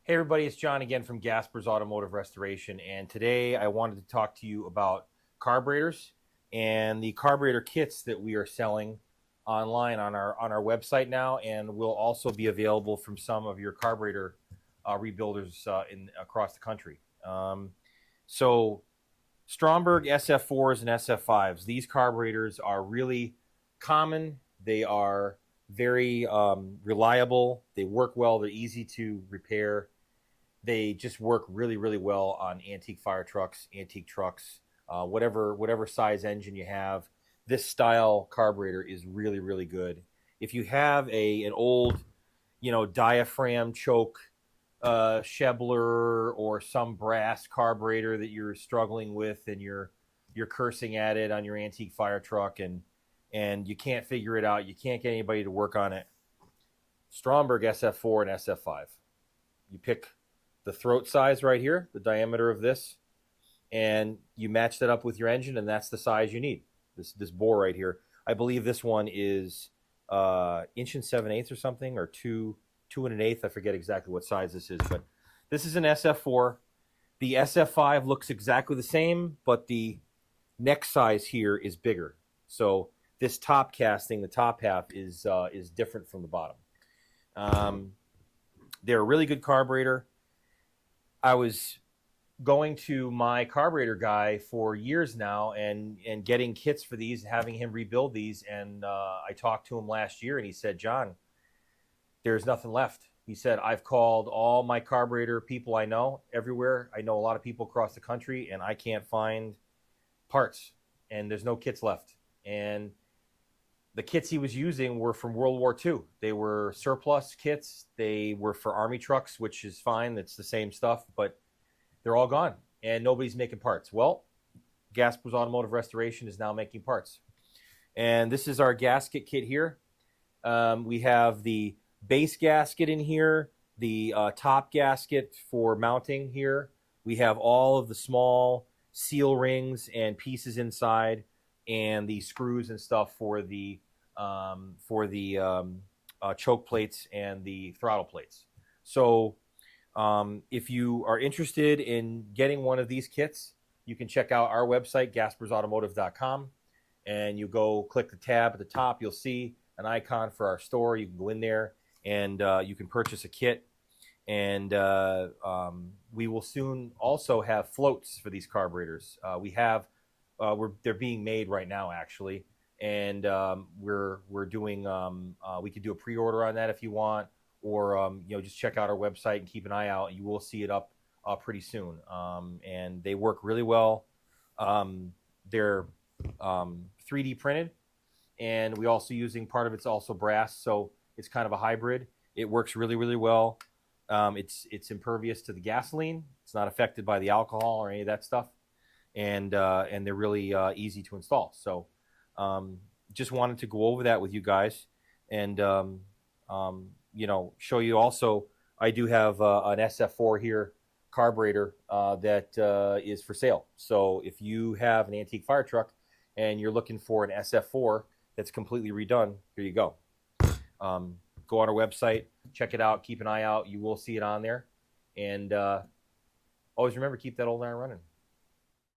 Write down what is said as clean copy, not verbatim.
Hey everybody, it's John again from Gasper's Automotive Restoration, and today I wanted to talk to you about carburetors and the carburetor kits that we are selling online on our website now, and will also be available from some of your carburetor rebuilders in across the country. So Stromberg SF4s and SF5s, these carburetors are really common. They are very reliable. They work well. They're easy to repair. They just work really, really well on antique fire trucks, antique trucks, whatever size engine you have. This style carburetor is really, really good. If you have an old, diaphragm choke Shebler or some brass carburetor that you're struggling with, and you're cursing at it on your antique fire truck, and you can't figure it out, you can't get anybody to work on it. Stromberg SF4 and SF5. You pick the throat size right here, the diameter of this, and you match that up with your engine, and that's the size you need. This bore right here. I believe this one is inch and 7/8 or something, or two and an eighth. I forget exactly what size this is, but this is an SF4. The SF5 looks exactly the same, but the neck size here is bigger. So this top casting, the top half, is different from the bottom. They're a really good carburetor. I was going to my carburetor guy for years now and getting kits for these, having him rebuild these. And I talked to him last year, and he said, John, there's nothing left. He said, I've called all my carburetor people I know everywhere. I know a lot of people across the country, and I can't find parts, and there's no kits left. And the kits he was using were from World War II. They were surplus kits. They were for Army trucks, which is fine. It's the same stuff, but they're all gone, and nobody's making parts. Well, Gasper's Automotive Restoration is now making parts. And this is our gasket kit here. We have the base gasket in here, the top gasket for mounting here. We have all of the small seal rings and pieces inside, and the screws and stuff for the choke plates and the throttle plates. So if you are interested in getting one of these kits, you can check out our website, gaspersautomotive.com, and you go click the tab at the top. You'll see an icon for our store. You can go in there, and you can purchase a kit. And we will soon also have floats for these carburetors. They're being made right now, actually, and we're doing. We could do a pre-order on that if you want, or just check out our website and keep an eye out. You will see it up pretty soon, and they work really well. They're 3D printed, and we also using part of it's also brass, so it's kind of a hybrid. It works really, really well. It's impervious to the gasoline. It's not affected by the alcohol or any of that stuff, and they're really easy to install. So just wanted to go over that with you guys, and show you also. I do have an SF4 here carburetor that is for sale. So if you have an antique fire truck and you're looking for an SF4 that's completely redone, here you go. Go on our website, check it out, keep an eye out. You will see it on there. And always remember, keep that old iron running.